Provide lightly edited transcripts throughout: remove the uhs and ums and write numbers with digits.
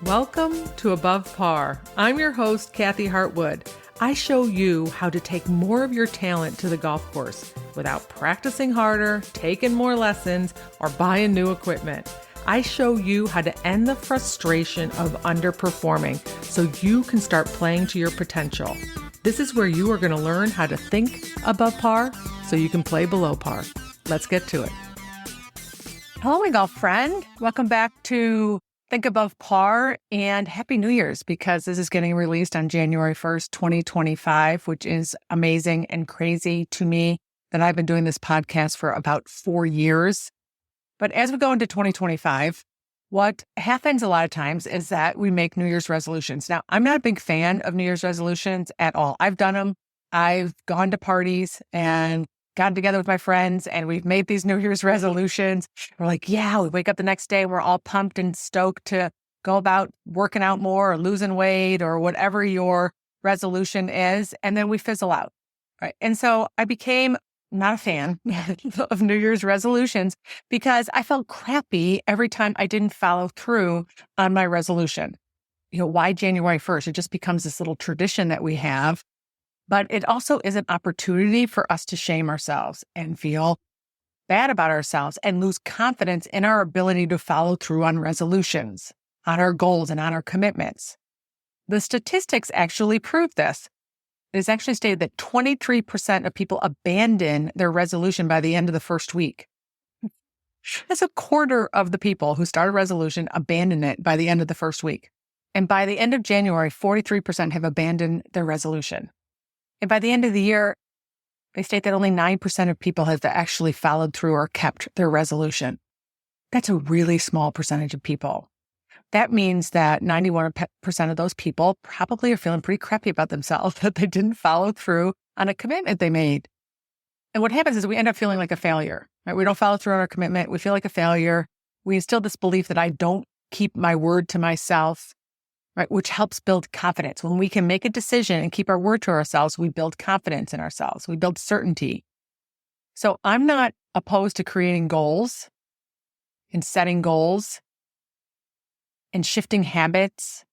Welcome to Above Par. I'm your host, Kathy Hartwood. I show you how to take more of your talent to the golf course without practicing harder, taking more lessons, or buying new equipment. I show you how to end the frustration of underperforming so you can start playing to your potential. This is where you are going to learn how to think above par so you can play below par. Let's get to it. Hello, my golf friend. Welcome back to Think Above Par, and Happy New Year's, because this is getting released on January 1st, 2025, which is amazing and crazy to me that I've been doing this podcast for about 4 years. But as we go into 2025, what happens a lot of times is that we make New Year's resolutions. Now, I'm not a big fan of New Year's resolutions at all. I've done them. I've gone to parties and gotten together with my friends and we've made these New Year's resolutions. We're like, yeah, we wake up the next day and we're all pumped and stoked to go about working out more or losing weight or whatever your resolution is. And then we fizzle out. Right. And so I became not a fan of New Year's resolutions because I felt crappy every time I didn't follow through on my resolution. Why January 1st? It just becomes this little tradition that we have. But it also is an opportunity for us to shame ourselves and feel bad about ourselves and lose confidence in our ability to follow through on resolutions, on our goals, and on our commitments. The statistics actually prove this. It is actually stated that 23% of people abandon their resolution by the end of the first week. That's a quarter of the people who start a resolution abandon it by the end of the first week. And by the end of January, 43% have abandoned their resolution. And by the end of the year, they state that only 9% of people have actually followed through or kept their resolution. That's a really small percentage of people. That means that 91% of those people probably are feeling pretty crappy about themselves that they didn't follow through on a commitment they made. And what happens is we end up feeling like a failure, right? We don't follow through on our commitment. We feel like a failure. We instill this belief that I don't keep my word to myself, right? Which helps build confidence. When we can make a decision and keep our word to ourselves, we build confidence in ourselves. We build certainty. So I'm not opposed to creating goals and setting goals and shifting habits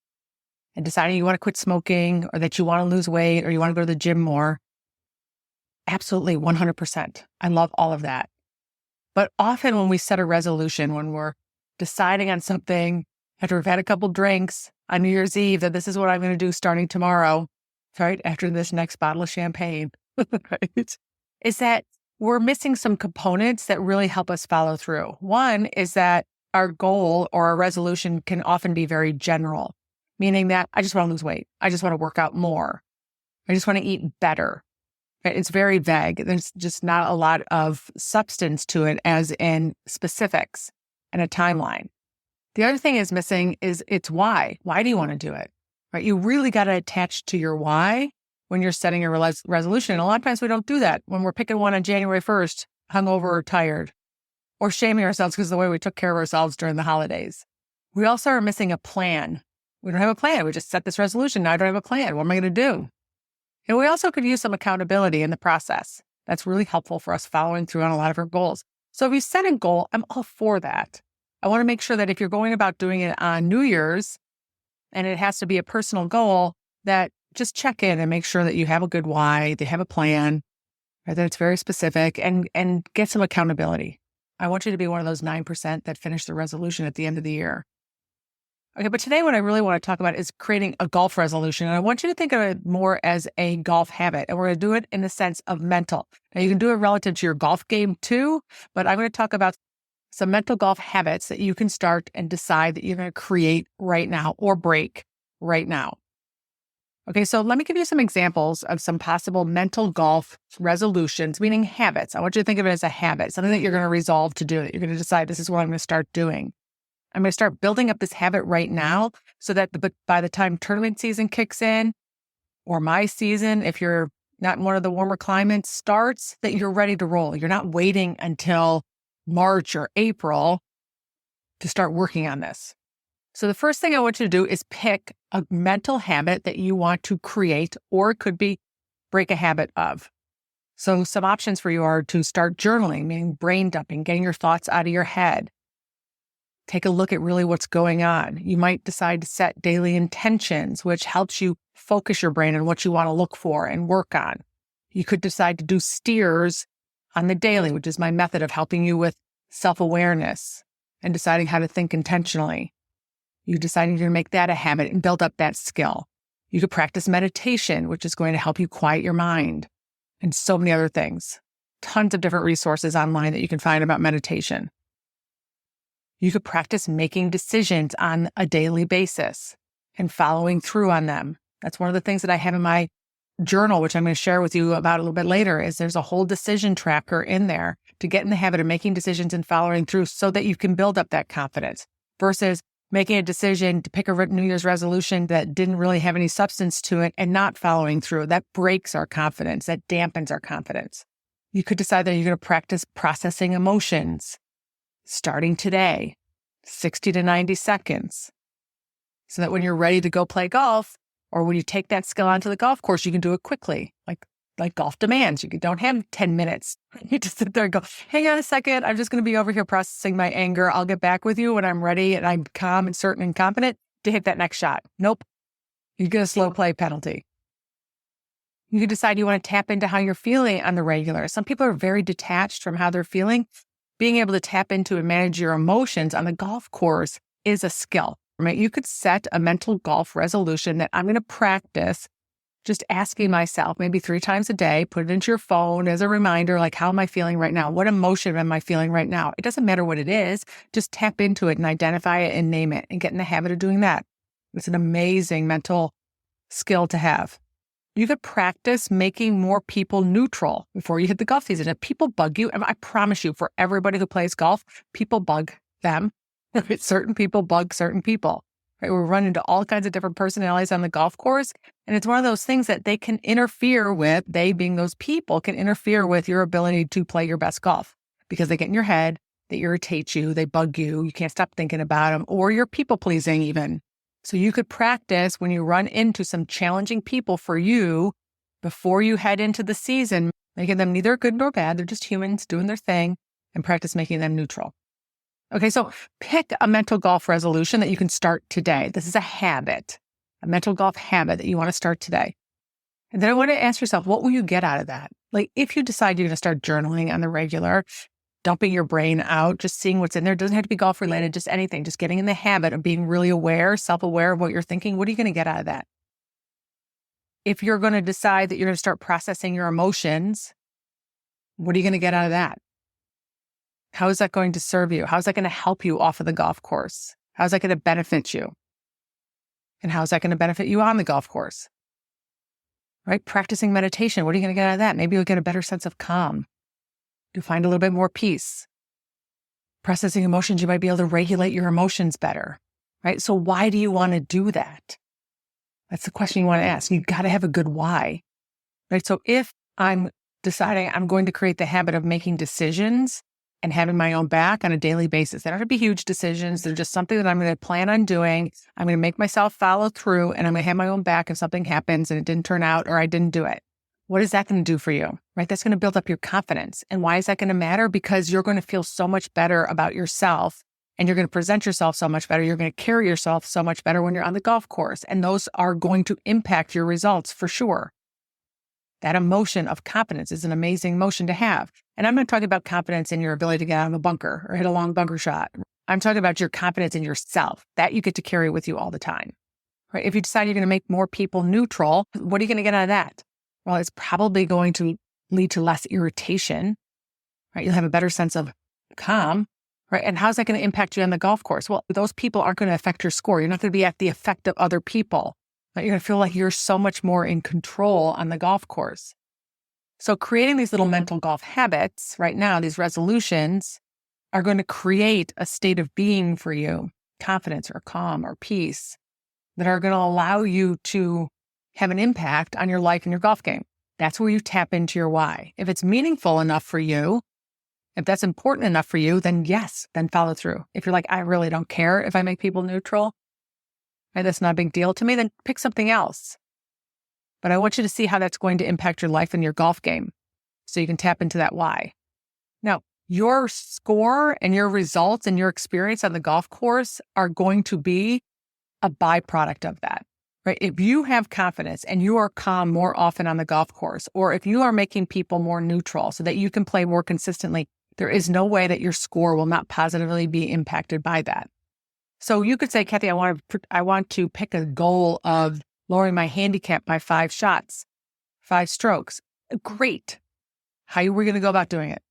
and deciding you want to quit smoking or that you want to lose weight or you want to go to the gym more. Absolutely, 100%. I love all of that. But often when we set a resolution, when we're deciding on something after we've had a couple drinks on New Year's Eve, that this is what I'm going to do starting tomorrow, right? After this next bottle of champagne, right? Is that we're missing some components that really help us follow through. One is that our goal or our resolution can often be very general, meaning that I just want to lose weight. I just want to work out more. I just want to eat better. Right? It's very vague. There's just not a lot of substance to it as in specifics and a timeline. The other thing is missing is it's why. Why do you want to do it? Right? You really got to attach to your why when you're setting a resolution. And a lot of times we don't do that when we're picking one on January 1st, hungover or tired, or shaming ourselves because of the way we took care of ourselves during the holidays. We also are missing a plan. We don't have a plan. We just set this resolution. Now I don't have a plan. What am I going to do? And we also could use some accountability in the process. That's really helpful for us following through on a lot of our goals. So if you set a goal, I'm all for that. I want to make sure that if you're going about doing it on New Year's and it has to be a personal goal, that just check in and make sure that you have a good why, they have a plan, right, that it's very specific, and get some accountability. I want you to be one of those 9% that finish the resolution at the end of the year. Okay, but today what I really want to talk about is creating a golf resolution. And I want you to think of it more as a golf habit. And we're going to do it in the sense of mental. Now, you can do it relative to your golf game too, but I'm going to talk about some mental golf habits that you can start and decide that you're going to create right now or break right now. Okay, so let me give you some examples of some possible mental golf resolutions, meaning habits. I want you to think of it as a habit, something that you're going to resolve to do, that you're going to decide this is what I'm going to start doing. I'm going to start building up this habit right now so that by the time tournament season kicks in, or my season, if you're not in one of the warmer climates, starts, that you're ready to roll. You're not waiting until March or April to start working on this. So the first thing I want you to do is pick a mental habit that you want to create, or it could be break a habit of. So some options for you are to start journaling, meaning brain dumping, getting your thoughts out of your head. Take a look at really what's going on. You might decide to set daily intentions, which helps you focus your brain on what you want to look for and work on. You could decide to do STEARs on the daily, which is my method of helping you with self-awareness and deciding how to think intentionally. You deciding to make that a habit and build up that skill. You could practice meditation, which is going to help you quiet your mind, and so many other things. Tons of different resources online that you can find about meditation. You could practice making decisions on a daily basis and following through on them. That's one of the things that I have in my journal, which I'm going to share with you about a little bit later, is there's a whole decision tracker in there to get in the habit of making decisions and following through so that you can build up that confidence versus making a decision to pick a New Year's resolution that didn't really have any substance to it and not following through. That breaks our confidence. That dampens our confidence. You could decide that you're going to practice processing emotions starting today, 60 to 90 seconds, so that when you're ready to go play golf or when you take that skill onto the golf course, you can do it quickly, like golf demands. You don't have 10 minutes. You just sit there and go, hang on a second. I'm just going to be over here processing my anger. I'll get back with you when I'm ready and I'm calm and certain and confident to hit that next shot. Nope. You get a slow play penalty. You can decide you want to tap into how you're feeling on the regular. Some people are very detached from how they're feeling. Being able to tap into and manage your emotions on the golf course is a skill. Right? You could set a mental golf resolution that I'm going to practice just asking myself maybe 3 times a day, put it into your phone as a reminder, like, how am I feeling right now? What emotion am I feeling right now? It doesn't matter what it is. Just tap into it and identify it and name it and get in the habit of doing that. It's an amazing mental skill to have. You could practice making more people neutral before you hit the golf season. If people bug you, and I promise you, for everybody who plays golf, people bug them. Certain people bug certain people. Right? We run into all kinds of different personalities on the golf course. And it's one of those things that they can interfere with, they being those people, can interfere with your ability to play your best golf because they get in your head, they irritate you, they bug you, you can't stop thinking about them, or you're people pleasing even. So you could practice when you run into some challenging people for you before you head into the season, making them neither good nor bad. They're just humans doing their thing, and practice making them neutral. Okay, so pick a mental golf resolution that you can start today. This is a habit, a mental golf habit that you want to start today. And then I want to ask yourself, what will you get out of that? Like, if you decide you're going to start journaling on the regular, dumping your brain out, just seeing what's in there. It doesn't have to be golf related, just anything, just getting in the habit of being really aware, self-aware of what you're thinking. What are you going to get out of that? If you're going to decide that you're going to start processing your emotions, what are you going to get out of that? How is that going to serve you? How is that going to help you off of the golf course? How is that going to benefit you? And how is that going to benefit you on the golf course? Right? Practicing meditation. What are you going to get out of that? Maybe you'll get a better sense of calm. You'll find a little bit more peace. Processing emotions, you might be able to regulate your emotions better, right? So why do you want to do that? That's the question you want to ask. You've got to have a good why, right? So if I'm deciding I'm going to create the habit of making decisions and having my own back on a daily basis, they don't have to be huge decisions. They're just something that I'm going to plan on doing. I'm going to make myself follow through, and I'm going to have my own back if something happens and it didn't turn out or I didn't do it. What is that going to do for you, right? That's going to build up your confidence. And why is that going to matter? Because you're going to feel so much better about yourself, and you're going to present yourself so much better. You're going to carry yourself so much better when you're on the golf course. And those are going to impact your results for sure. That emotion of confidence is an amazing emotion to have. And I'm not talking about confidence in your ability to get out of a bunker or hit a long bunker shot. I'm talking about your confidence in yourself that you get to carry with you all the time, right? If you decide you're going to make more people neutral, what are you going to get out of that? Well, it's probably going to lead to less irritation, right? You'll have a better sense of calm, right? And how's that going to impact you on the golf course? Well, those people aren't going to affect your score. You're not going to be at the effect of other people. Right? You're going to feel like you're so much more in control on the golf course. So creating these little mental golf habits right now, these resolutions, are going to create a state of being for you, confidence or calm or peace, that are going to allow you to have an impact on your life and your golf game. That's where you tap into your why. If it's meaningful enough for you, if that's important enough for you, then yes, then follow through. If you're like, I really don't care if I make people neutral, right, that's not a big deal to me, then pick something else. But I want you to see how that's going to impact your life and your golf game so you can tap into that why. Now, your score and your results and your experience on the golf course are going to be a byproduct of that, right? If you have confidence and you are calm more often on the golf course, or if you are making people more neutral so that you can play more consistently, there is no way that your score will not positively be impacted by that. So you could say, Kathy, I want to pick a goal of lowering my handicap by 5 shots, 5 strokes. Great. How are we going to go about doing it?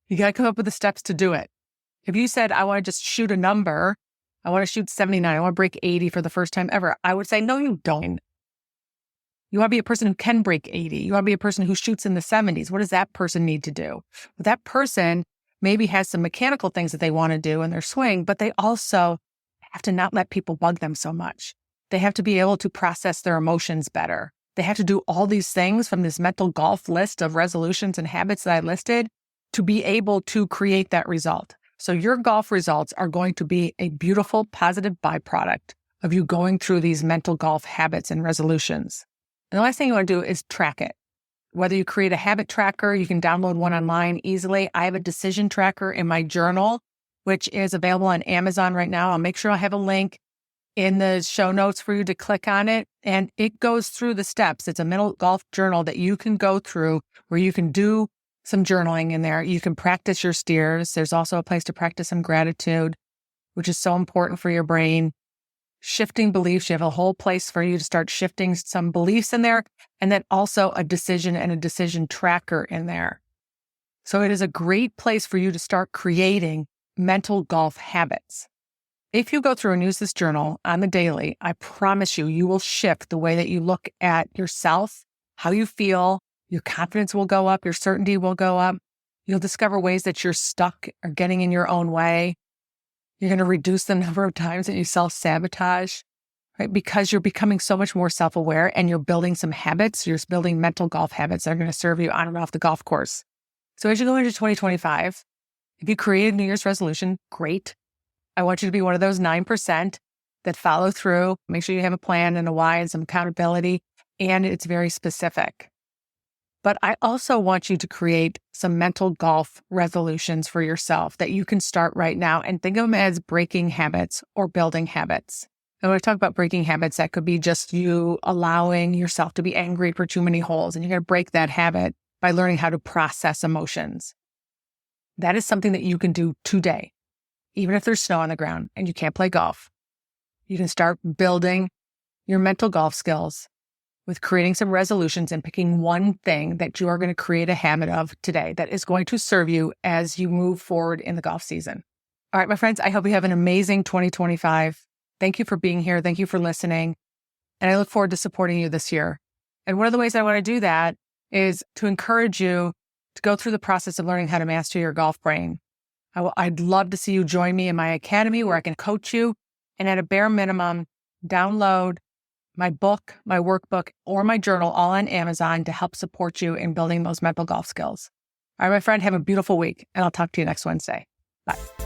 You got to come up with the steps to do it. If you said, I want to just shoot a number, I want to shoot 79, I want to break 80 for the first time ever, I would say, no, you don't. You want to be a person who can break 80. You want to be a person who shoots in the 70s. What does that person need to do? Well, that person maybe has some mechanical things that they want to do in their swing, but they also have to not let people bug them so much. They have to be able to process their emotions better. They have to do all these things from this mental golf list of resolutions and habits that I listed to be able to create that result. So your golf results are going to be a beautiful, positive byproduct of you going through these mental golf habits and resolutions. And the last thing you want to do is track it. Whether you create a habit tracker, you can download one online easily. I have a decision tracker in my journal, which is available on Amazon right now. I'll make sure I have a link in the show notes for you to click on it. And it goes through the steps. It's a mental golf journal that you can go through where you can do some journaling in there. You can practice your STEARs. There's also a place to practice some gratitude, which is so important for your brain. Shifting beliefs. You have a whole place for you to start shifting some beliefs in there. And then also a decision and a decision tracker in there. So it is a great place for you to start creating mental golf habits. If you go through and use this journal on the daily, I promise you, you will shift the way that you look at yourself, how you feel. Your confidence will go up. Your certainty will go up. You'll discover ways that you're stuck or getting in your own way. You're going to reduce the number of times that you self-sabotage, right? Because you're becoming so much more self-aware and you're building some habits. You're building mental golf habits that are going to serve you on and off the golf course. So as you go into 2025, if you create a New Year's resolution, great. I want you to be one of those 9% that follow through. Make sure you have a plan and a why and some accountability, and it's very specific. But I also want you to create some mental golf resolutions for yourself that you can start right now and think of them as breaking habits or building habits. And when I talk about breaking habits, that could be just you allowing yourself to be angry for too many holes. And you're going to break that habit by learning how to process emotions. That is something that you can do today, even if there's snow on the ground and you can't play golf. You can start building your mental golf skills with creating some resolutions and picking one thing that you are going to create a habit of today that is going to serve you as you move forward in the golf season. All right, my friends, I hope you have an amazing 2025. Thank you for being here. Thank you for listening. And I look forward to supporting you this year. And one of the ways I want to do that is to encourage you to go through the process of learning how to master your golf brain. I'd love to see you join me in my academy where I can coach you and at a bare minimum, download my book, my workbook, or my journal all on Amazon to help support you in building those mental golf skills. All right, my friend, have a beautiful week, and I'll talk to you next Wednesday. Bye.